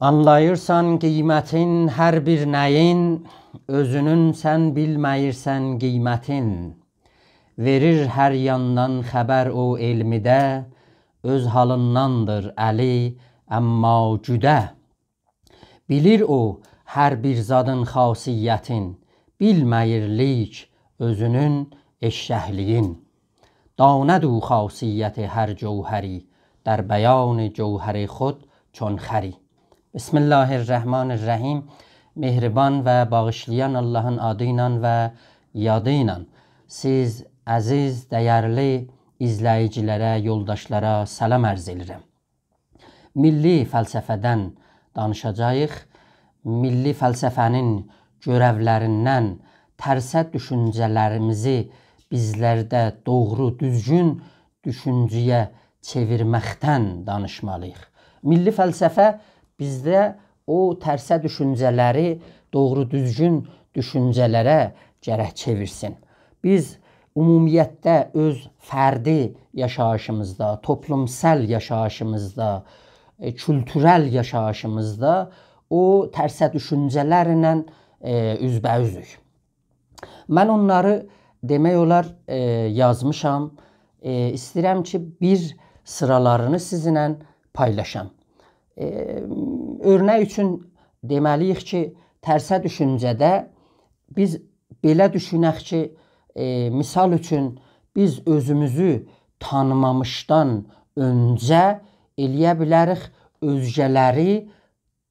Anlayırsan qiymətin hər bir nəyin, özünün sən bilməyirsən qiymətin. Verir hər yandan xəbər o elmidə, öz halındandır əli, əmma cüdə. Bilir o hər bir zadın xasiyyətin, bilməyirlik özünün eşşəhliyin. Danədu xasiyyəti hər cevhəri, در بیان جوهر خود چون خری. بسم الله الرحمن الرحیم. Mehriban və bağışlayan Allahın adıyla və yadıyla siz əziz, dəyərli izləyicilərə, yoldaşlara salam ərz edirəm. Milli fəlsəfədən danışacağıq. Milli fəlsəfənin görevlərindən tərsə düşüncələrimizi bizlərdə doğru, düzgün düşüncəyə çevirməkdən danışmalıyıq. Milli fəlsəfə bizdə o tərsə düşüncələri doğru düzgün düşüncələrə gərək çevirsin. Biz ümumiyyətdə öz fərdi yaşayışımızda, toplumsal yaşayışımızda, kültürel yaşayışımızda o tərsə düşüncələrlə üzbəyüzük. Mən onları demək olar yazmışam. İstəyirəm ki, bir sıralarını sizinlə paylaşam. Örnek üçün deməliyik ki, tərsə düşüncədə biz belə düşünək ki, misal üçün biz özümüzü tanımamışdan öncə eləyə bilərik özgələri,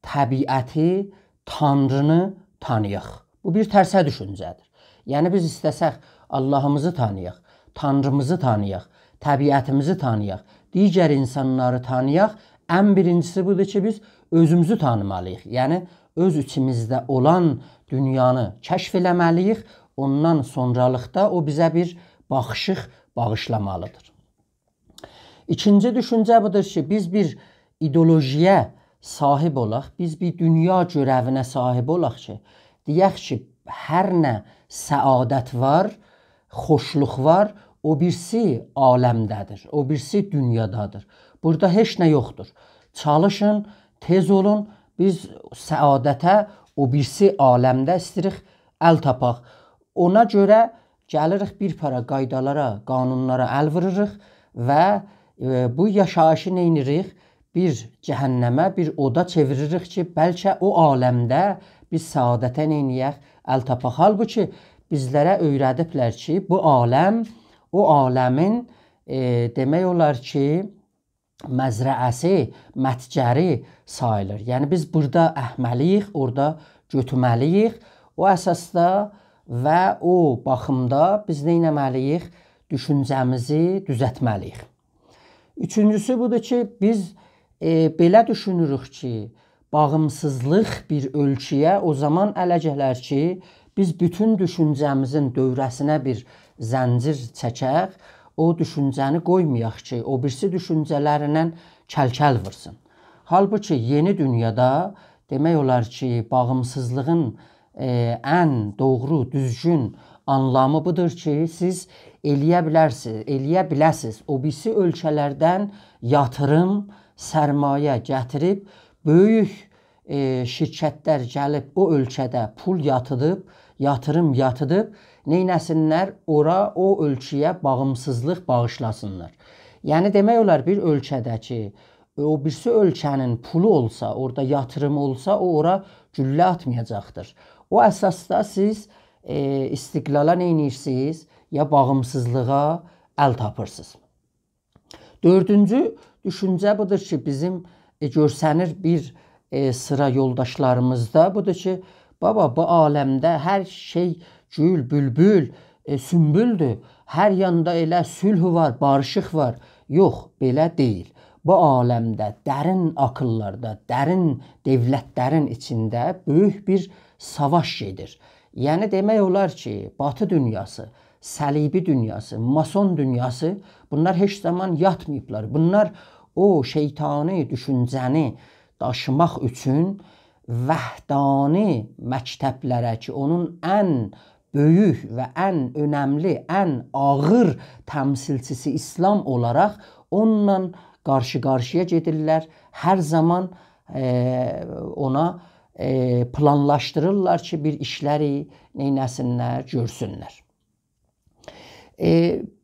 təbiəti, Tanrını tanıyaq. Bu bir tərsə düşüncədir. Yəni biz istəsək Allahımızı tanıyaq, Tanrımızı tanıyaq, təbiətimizi tanıyaq, digər insanları tanıyaq. Ən birincisi budur ki, biz özümüzü tanımalıyıq. Yəni öz içimizdə olan dünyanı kəşf eləməliyik. Ondan sonralıqda o bizə bir baxışıq bağışlamalıdır. İkinci düşüncə budur ki, biz bir ideolojiyə sahib olaq, biz bir dünya görəvinə sahib olaq ki, deyək ki, hər nə səadət var, xoşluq var, o birisi aləmdədir, o birisi dünyadadır. Burada heç nə yoxdur. Çalışın, tez olun, biz səadətə o birisi aləmdə istəyirik əl tapaq. Ona görə gəlirik bir para qaydalara, qanunlara əl vururuq və bu yaşayışı neynirik? Bir cəhənnəmə, bir oda çeviririk ki, bəlkə o aləmdə biz səadətə neyniyək? Əl tapaq. Halbuki bizlərə öyrədiblər ki, bu aləm o aləmin demək olar ki, məzrəəsi, mətcəri sayılır. Yəni biz burada əhməliyik, orada götürməliyik. O əsasda və o baxımda biz neynəməliyik? Düşüncəmizi düzətməliyik. Üçüncüsü budur ki, biz belə düşünürük ki, bağımsızlıq bir ölçüyə o zaman ələ gələr ki, biz bütün düşüncəmizin dövrəsinə bir zəncir çəkək, o düşüncəni qoymayaq ki, o birisi düşüncələrlə kəl-kəl vursun. Halbuki yeni dünyada demək olar ki, bağımsızlığın ən doğru, düzgün anlamı budur ki, siz eləyə biləsiniz. O birisi ölkələrdən yatırım, sərmayə gətirib, böyük şirkətlər gəlib o ölkədə pul yatıdıb, yatırım yatıdıb, neynəsinlər? Ora o ölkəyə bağımsızlıq bağışlasınlar. Yəni demək olar bir ölkədə ki, o birisi ölkənin pulu olsa, orada yatırım olsa, o ora güllə atmayacaqdır. O əsasda siz istiqlala neynirsiniz? Ya bağımsızlığa əl tapırsınız. Dördüncü düşüncə budur ki, bizim görsənir bir sıra yoldaşlarımızda budur ki, baba bu aləmdə hər şey gül, bülbül, sümbüldür. Hər yanda elə sülh var, barışıq var. Yox, belə deyil. Bu aləmdə dərin akıllarda, dərin devlətlərin içində böyük bir savaş gedir. Yəni demək olar ki, Batı dünyası, Səlibi dünyası, Mason dünyası bunlar heç zaman yatmayıblar. Bunlar o şeytani düşüncəni daşımaq üçün vəhdani məktəblərə ki, onun ən böyük və ən önəmli, ən ağır təmsilçisi İslam olaraq onunla qarşı-qarşıya gedirlər. Hər zaman ona planlaşdırırlar ki, bir işləri neynəsinlər, görsünlər.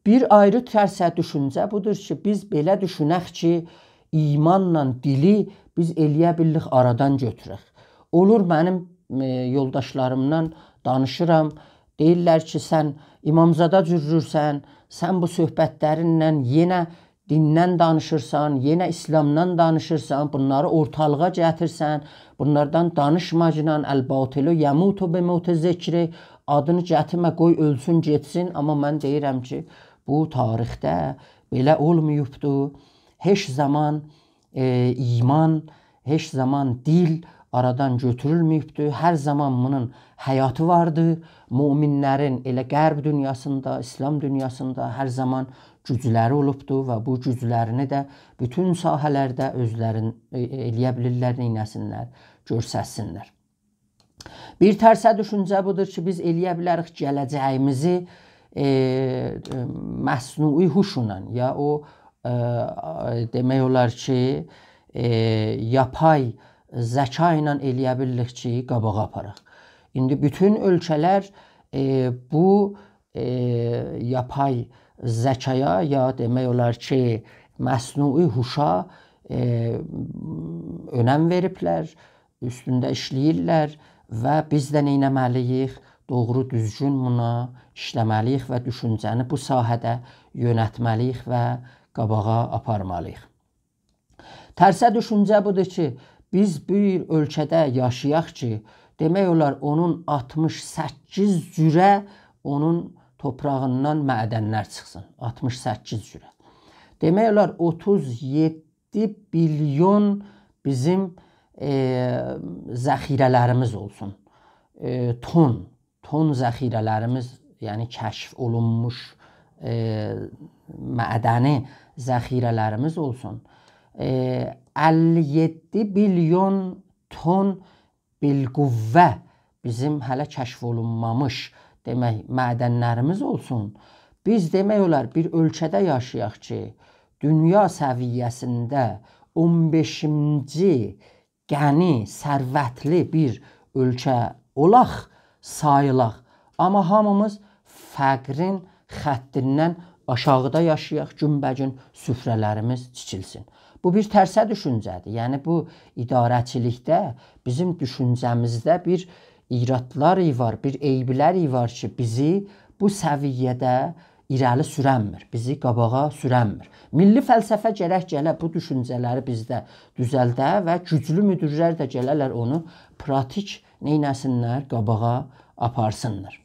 Bir ayrı tərsə düşüncə budur ki, biz belə düşünək ki, imanla dili biz eləyə bilirik aradan götürək. Olur, mənim yoldaşlarımdan danışıram, deyirlər ki, sən imamzada cürürsən, sən bu söhbətlərinlə yenə dindən danışırsan, yenə İslamdan danışırsan, bunları ortalığa gətirsən, bunlardan danışmacla əl-batilu yəmutu bimut-i zikri, adını gətirmə, qoy ölsün, getsin. Amma mən deyirəm ki, bu tarixdə belə olmayıbdır. Heç zaman iman, heç zaman dil aradan götürülməyibdir. Hər zaman bunun həyatı vardır. Müminlərin elə qərb dünyasında, İslam dünyasında hər zaman gücləri olubdur və bu güclərini də bütün sahələrdə özlərin eləyə bilirlər, neynəsinlər, görsəsinlər. Bir tərsə düşüncə budur ki, biz eləyə bilərik gələcəyimizi məsnui huşla, ya o demək olar ki, yapay zəka ilə eləyə bilirik ki, qabağa aparaq. İndi bütün ölkələr bu yapay zəkaya, ya demək olar ki, məsnui huşa önəm veriblər, üstündə işləyirlər və biz də neynəməliyik? Doğru, düzgün buna işləməliyik və düşüncəni bu sahədə yönətməliyik və qabağa aparmalıyıq. Tərsə düşüncə budur ki, biz bir ölkədə yaşayaq ki, demək olar onun 68 cürə onun toprağından mədənlər çıxsın. 68 cürə. Demək olar 37 bilyon bizim zəxirələrimiz olsun. Ton zəxirələrimiz, yəni kəşf olunmuş mədəni zəxirələrimiz olsun. 57 bilyon ton bilquvvə bizim hələ kəşf olunmamış demək mədənlərimiz olsun. Biz demək olar bir ölkədə yaşayaq ki, dünya səviyyəsində 15-ci qəni, sərvətli bir ölkə olaq, sayılaq. Amma hamımız fəqrin xəttindən aşağıda yaşayaq, günbəgün süfrələrimiz tikilsin. Bu bir tərsə düşüncədir. Yəni bu idarəçilikdə bizim düşüncəmizdə bir iradlar var, bir eyblər var ki, bizi bu səviyyədə irəli sürənmir, bizi qabağa sürənmir. Milli fəlsəfə gərək gələ bu düşüncələri bizdə düzəldə və güclü müdirlər də gələrlər onu pratik neynəsinlər, qabağa aparsınlar.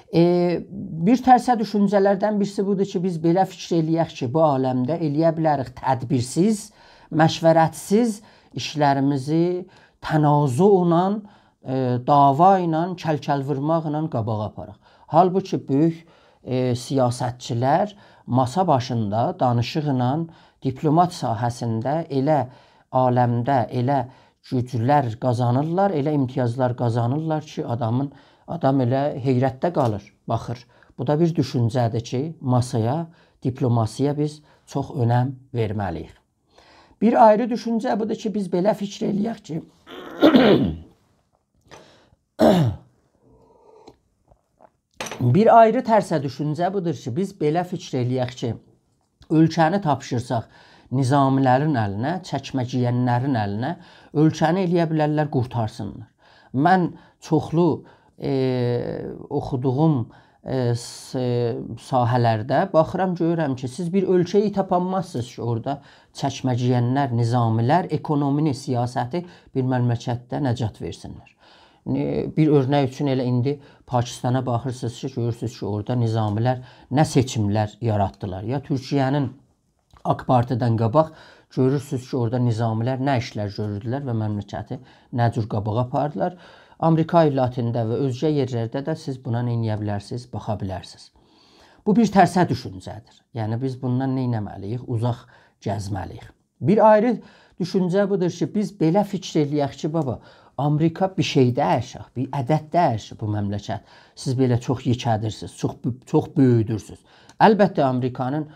Bir tərsə düşüncələrdən birisi budur ki, biz belə fikir eləyək ki, bu aləmdə eləyə bilərik tədbirsiz, məşvərətsiz işlərimizi tənazu ilə, dava ilə, kəl-kəl vurmaqla qabağa aparaq. Halbuki böyük siyasətçilər masa başında danışıqla diplomat sahəsində elə aləmdə elə güclər qazanırlar, elə imtiyazlar qazanırlar ki, adam elə heyrətdə qalır, baxır. Bu da bir düşüncədir ki, masaya, diplomasiyaya biz çox önəm verməliyik. Bir ayrı düşüncə budur ki, biz belə fikir eləyək ki, bir ayrı tərsə düşüncə budur ki, biz belə fikir eləyək ki, ölkəni tapşırsaq nizamilərin əlinə, çəkməciyənlərin əlinə, ölkəni eləyə bilərlər, qurtarsınlar. Mən çoxlu oxuduğum sahələrdə baxıram, görürəm ki, siz bir ölkəyi tapanmazsınız ki, orada çəkməciyənlər, nizamilər, ekonomini, siyasəti bir məmləkətdə nəcat versinlər. Bir örnək üçün elə indi Pakistana baxırsınız ki, görürsünüz ki, orada nizamilər nə seçimlər yaratdılar. Ya Türkiyənin AK Partidən qabaq görürsünüz ki, orada nizamilər nə işlər görürdülər və məmləkəti nə cür qabağa apardılar. Amerika illatində və özgə yerlərdə də siz buna nə edə bilərsiniz, baxa bilərsiniz. Bu bir tərsə düşüncədir. Yəni biz bundan nə etməliyik? Uzaq gəzməliyik. Bir ayrı düşüncə budur ki, biz belə fikir eləyək ki, baba, Amerika bir şey dəyişək, bir ədəd dəyişək bu məmləkət. Siz belə çox yekədirsiniz, çox böyüdürsünüz. Əlbəttə Amerikanın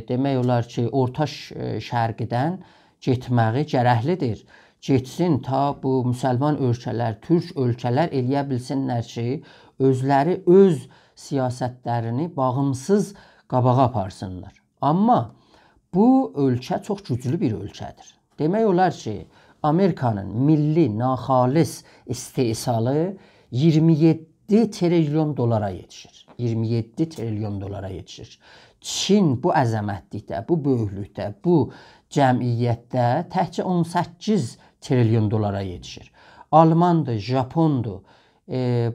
demək olar ki, orta şərqdən getməyi gərəklidir. getsin ta bu müsəlman ölkələr, türk ölkələr eləyə bilsinlər ki, özləri öz siyasətlərini bağımsız qabağa aparsınlar. Amma bu ölkə çox güclü bir ölkədir. Demək olar ki, Amerikanın milli naxalis istehsalı 27 trilyon dolara yetişir. 27 trilyon dolara yetişir. Çin bu əzəmətlikdə, bu böyüklükdə, bu cəmiyyətdə təkcə 18 trilyon dolara yetişir. Almandır, Japondur,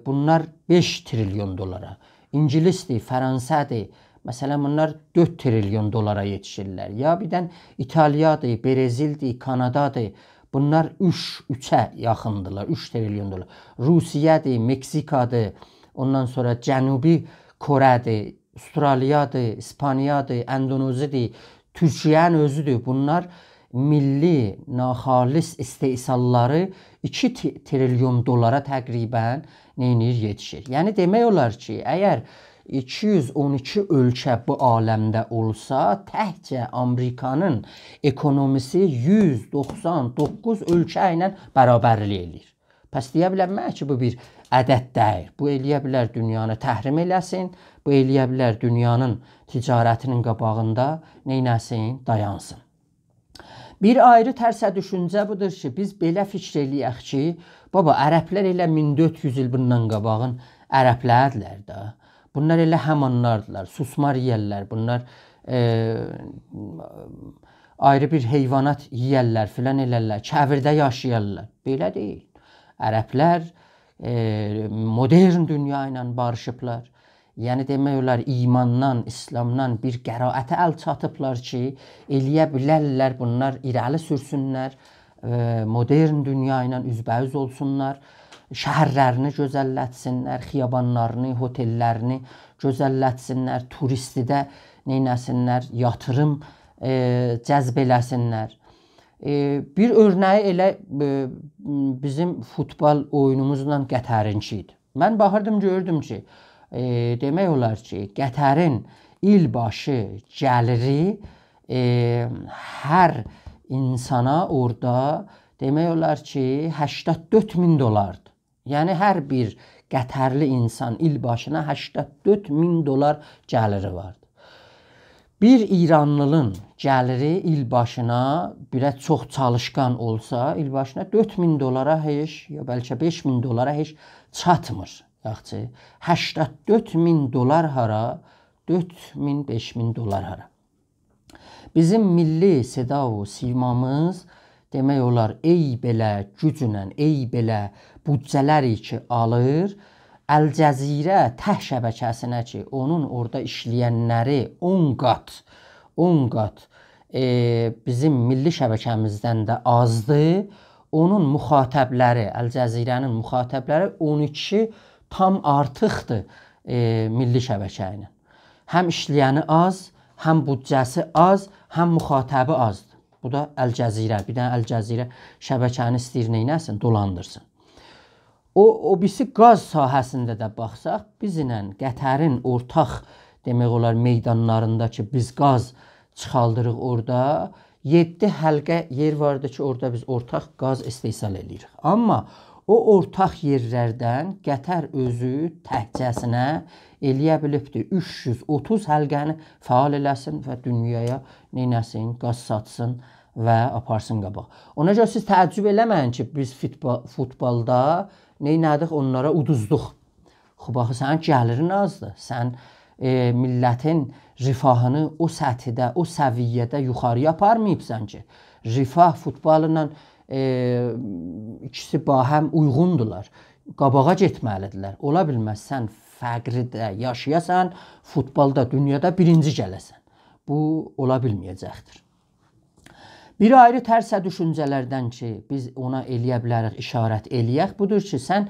bunlar 5 trilyon dolara. İngilisdir, Fransədir. Məsələn, bunlar 4 trilyon dolara yetişirlər. Ya birdən İtaliyadır, Brezildir, Kanadadır. Bunlar 3'ə yaxındırlar, 3 trilyon dolar. Rusiyadır, Meksikadır, ondan sonra Cənubi Kore'dir, Avustraliyadır, İspaniyadır, Endoneziyadır, Türkiyənin özüdür. Bunlar milli naxalis istehsalları 2 trilyon dolara təqribən yetişir. Yəni demək olar ki, əgər 212 ölkə bu aləmdə olsa, təkcə Amerikanın ekonomisi 199 ölkə ilə bərabərlik eləyir. Pəs deyə biləmək ki, bu bir ədəd deyil. Bu eləyə bilər dünyanı təhrim eləsin, bu eləyə bilər dünyanın ticarətinin qabağında neynəsin, dayansın. Bir ayrı tərsə düşüncə budur ki, biz belə fikr eləyək ki, baba, ərəblər elə 1400 il bundan qabağın ərəblərdilər də. Bunlar elə həmanlardılar, susmar yiyərlər, bunlar ayrı bir heyvanat yiyərlər, filan elərlər, kəvirdə yaşayarlar. Belə deyil. Ərəblər modern dünya ilə barışıblar. Yəni demək olar imandan, İslamdan bir qəraətə əl çatıblar ki, eləyə bilərlər, bunlar irəli sürsünlər, modern dünya ilə üzbəüz olsunlar. Şəhərlərini gözəllətsinlər, xiyabanlarını, hotellərini gözəllətsinlər, turistidə neynəsinlər, yatırım cəzb eləsinlər. Bir örnəyi elə bizim futbol oyunumuzla Qətərinki idi. Mən baxırdım, gördüm ki, demək olar ki, Qətərin ilbaşı gəliri hər insana orada demək olar ki, 84.000 dolardır. Yəni hər bir Qətərli insan ilbaşına 84.000 dolar gəliri vardır. Bir İranlının gəliri ilbaşına biraz çox çalışqan olsa, ilbaşına 4.000 dolara heç, ya bəlkə 5.000 dolara heç çatmır. Yaxçı, 84.000 dolar hara, 4.000, 5.000 dolar hara. Bizim milli seda və simamız demək olar, ey belə güclə, ey belə büdcələri ki alır, Əl-Cəzirə təh şəbəkəsinə ki, onun orada işləyənləri 10 qat bizim milli şəbəkəmizdən də azdır. Onun müxatəbləri, Əl-Cəzirənin müxatəbləri 12 tam artıqdır milli şəbəkə ilə. Həm işləyəni az, həm büdcəsi az, həm müxatəbi azdır. Bu da Əl-Cəzirə. Bir dənə Əl-Cəzirə şəbəkəni istəyir neynəsin, dolandırsın. O birisi qaz sahəsində də baxsaq, bizlə Qətərin ortaq demək olar meydanlarında ki, biz qaz çıxaldırıq orada, 7 həlqə yer vardı ki, orada biz ortaq qaz istehsal edirik. Amma o ortaq yerlərdən Qətər özü təhcəsinə eləyə bilibdir 330 həlqəni fəal eləsin və dünyaya neynəsin, qaz satsın və aparsın qabaq. Ona görə siz təəccüb eləməyin ki, biz futbolda neynədik, onlara uduzduq. Baxı, sənin gəlirin azdır. Sən millətin rifahını o səthidə, o səviyyədə yuxarıya aparmayıbsan ki, rifah futboluyla ikisi bahəm uyğundurlar. Qabağa getməlidirlər. Ola bilməz, sən fəqridə yaşayasan, futbolda, dünyada birinci gələsən. Bu, ola bilməyəcəkdir. Bir ayrı tərsə düşüncələrdən ki, biz ona eləyə bilərik, işarət eləyək, budur ki, sən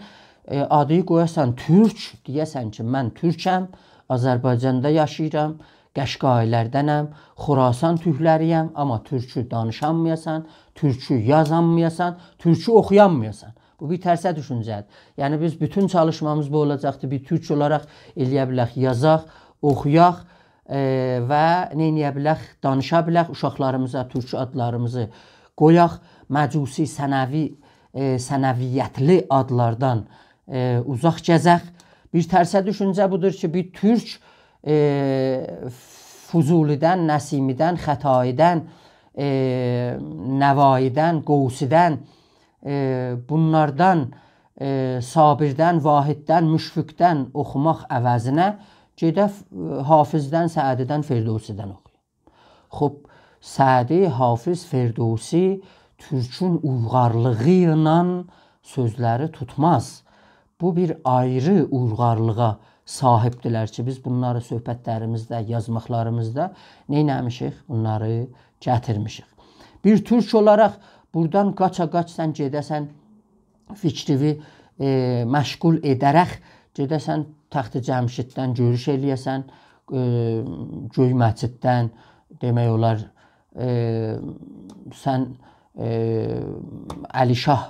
adıyı qoyasan türk, deyəsən ki, mən türkəm, Azərbaycanda yaşayıram, Qəşqailərdənəm, Xurasan türkləriyəm, amma türkü danışanmayasan, türkü yazanmayasan, türkü oxuyanmayasan. Bu bir tərsə düşüncədir. Yəni biz bütün çalışmamız bu olacaqdır, bir türk olaraq eləyə bilək, yazaq, oxuyaq və neyləyə bilək, danışa bilək, uşaqlarımıza türkü adlarımızı qoyaq. məcusi, sənəviyyətli adlardan uzaq gəzək. Bir tərsə düşüncə budur ki, bir türk Fuzulidən, Nəsimidən, Xətaidən, Nəvaidən, Qovsidən, bunlardan, Sabirdən, Vahiddən, Müşfiqdən oxumaq əvəzinə gedək Hafizdən, Səədidən, Firdosidən oxuyun. Xub, Səədi, Hafiz, Firdossi türkün uyğarlığı ilə sözləri tutmaz. Bu bir ayrı uyğarlığa sahibdirlər ki, biz bunları söhbətlərimizdə, yazmaqlarımızda neynəmişik? Bunları gətirmişik. Bir türk olaraq buradan qaça-qaç sən gedəsən, fikrivi məşğul edərək gedəsən Taxtı Cəmşiddən görüş eləyəsən, Göy Məciddən, demək olar, sən Əlişah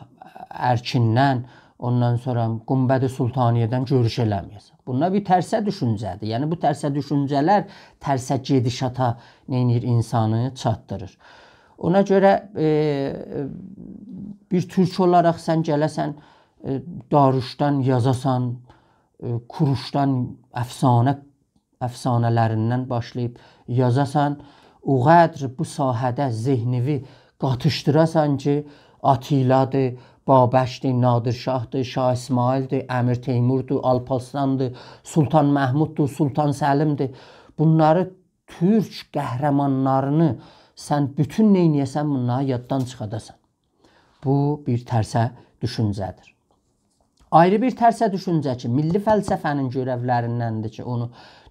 Ərkindən, ondan sonra Qumbəd-i Sultaniyədən görüş eləməyəsən. Bunlar bir tərsə düşüncədir. Yəni bu tərsə düşüncələr tərsə gedişata neynir insanı çatdırır. Ona görə bir türk olaraq sən gələsən, Darüşdən yazasan, Kuruşdan əfsanələrindən başlayıb yazasan, o qədr bu sahədə zehnivi qatışdırasan ki, Atiladır, Babəşdir, Nadirşahdır, Şah İsmaildir, Əmir Teymurdur, Alparslandır, Sultan Məhmuddur, Sultan Səlimdir. Bunları türk qəhrəmanlarını sən bütün neyniyəsən, bunları yaddan çıxadasan. Bu bir tərsə düşüncədir. Ayrı bir tərsə düşüncə ki, milli fəlsəfənin görevlərindəndir ki, onu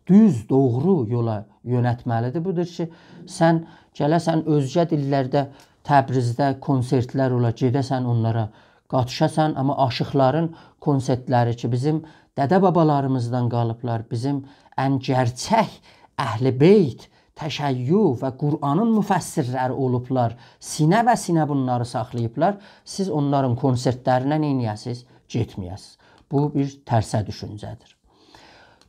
düz, doğru yola yönətməlidir. Budur ki, sən gələsən özgə dillərdə Təbrizdə konsertlər ola, gedəsən onlara qatışasan, amma aşıqların konsertləri ki, bizim dədə-babalarımızdan qalıblar, bizim ən gerçək Əhl-i Beyt, təşəyyü və Qur'anın müfəssirləri olublar, sinə və sinə bunları saxlayıblar, siz onların konsertlərinə neyniyəsiz? Getməyəsiz. Bu bir tərsə düşüncədir.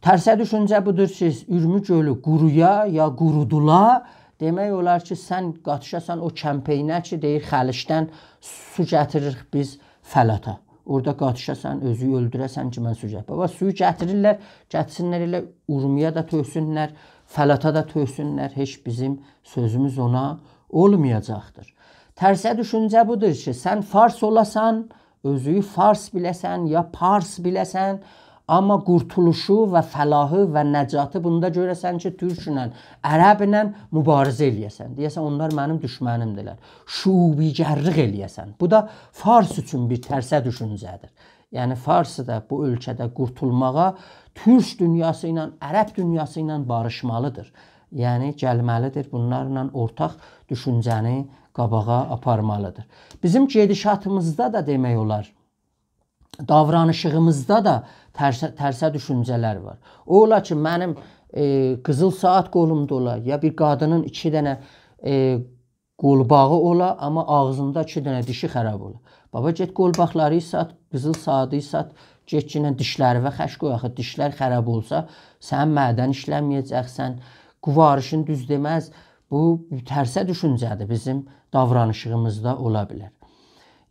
Tərsə düşüncə budur ki, Ürümü gölü quruya ya qurudula, demək olar ki, sən qatışasan o kəmpeynə ki, deyir, Xəlişdən su gətiririk biz Fəlata. Orada qatışasan, özü öldürəsən ki, mən su gətirirəm. Baba, suyu gətirirlər, gətirsinlər elə Urmiya da töysünlər, Fəlata da töysünlər, heç bizim sözümüz ona olmayacaqdır. Tərsə düşüncə budur ki, sən fars olasan, özüyü fars biləsən ya pars biləsən, amma qurtuluşu və fəlahı və nəcatı bunda görəsən ki, türklə, ərəblə mübarizə eləyəsən. Deyəsən, onlar mənim düşmənimdirlər. Şubigərlik eləyəsən. Bu da fars üçün bir tərsə düşüncədir. Yəni, farsı da bu ölkədə qurtulmağa türk dünyası ilə, ərəb dünyası ilə barışmalıdır. Yəni, gəlməlidir, bunlarla ortaq düşüncəni qabağa aparmalıdır. Bizim gedişatımızda da demək olar, davranışığımızda da tərsə düşüncələr var. O ola ki, mənim qızıl saat qolumda ola, ya bir qadının 2 dənə qolbağı ola, amma ağzında 2 dənə dişi xərab ola. Baba, get qolbaqları sat, qızıl saatı sat, get ki, dişləri və xəş qoy, axı, dişlər xərab olsa, sən mədən işləməyəcəksən, quvarışın düz deməz. Bu tərsə düşüncədir, bizim davranışığımızda ola bilər.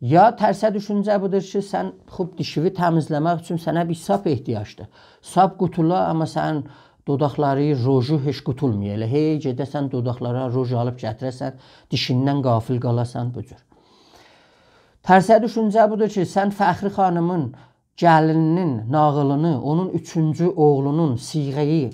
Ya tərsə düşüncə budur ki, sən xub dişivi təmizləmək üçün sənə bir sap ehtiyacdır. Sap qutula, amma sən dodaqları roju heç qutulmuyor. Elə hey gedəsən dodaqlara roj alıb gətirəsən, dişindən qafil qalasan bu cür. Tərsə düşüncə budur ki, sən Fəxri xanımın gəlininin nağılını, onun 3-cü oğlunun Siğəyi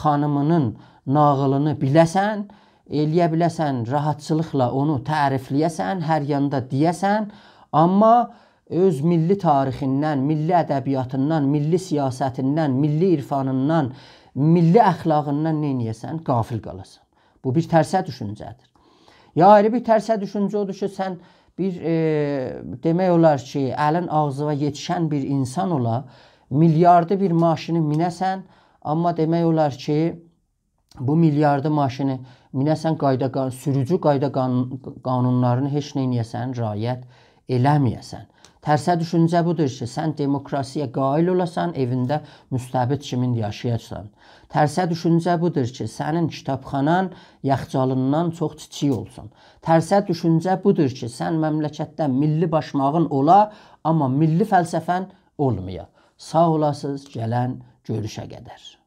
xanımının nağılını biləsən, eləyə biləsən, rahatçılıqla onu tərifləyəsən, hər yanda deyəsən, amma öz milli tarixindən, milli ədəbiyyatından, milli siyasətindən, milli irfanından, milli əxlaqından neyniyəsən? Qafil qalasan. Bu bir tərsə düşüncədir. Ya ayrı bir tərsə düşüncə odur ki, sən bir demək olar ki, əlin ağzına yetişən bir insan ola, milyardı bir maşını minəsən, amma demək olar ki, bu milyardı maşını minəsən, sürücü qayda qanunlarını heç neyniyəsən, riayət eləməyəsən. Tərsə düşüncə budur ki, sən demokrasiya qail olasan, evində müstəbid kimi yaşayasan. Tərsə düşüncə budur ki, sənin kitabxanan yaxcalından çox kiçik olsun. Tərsə düşüncə budur ki, sən məmləkətdə milli başmağın ola, amma milli fəlsəfən olmaya. Sağ olasınız, gələn görüşə qədər.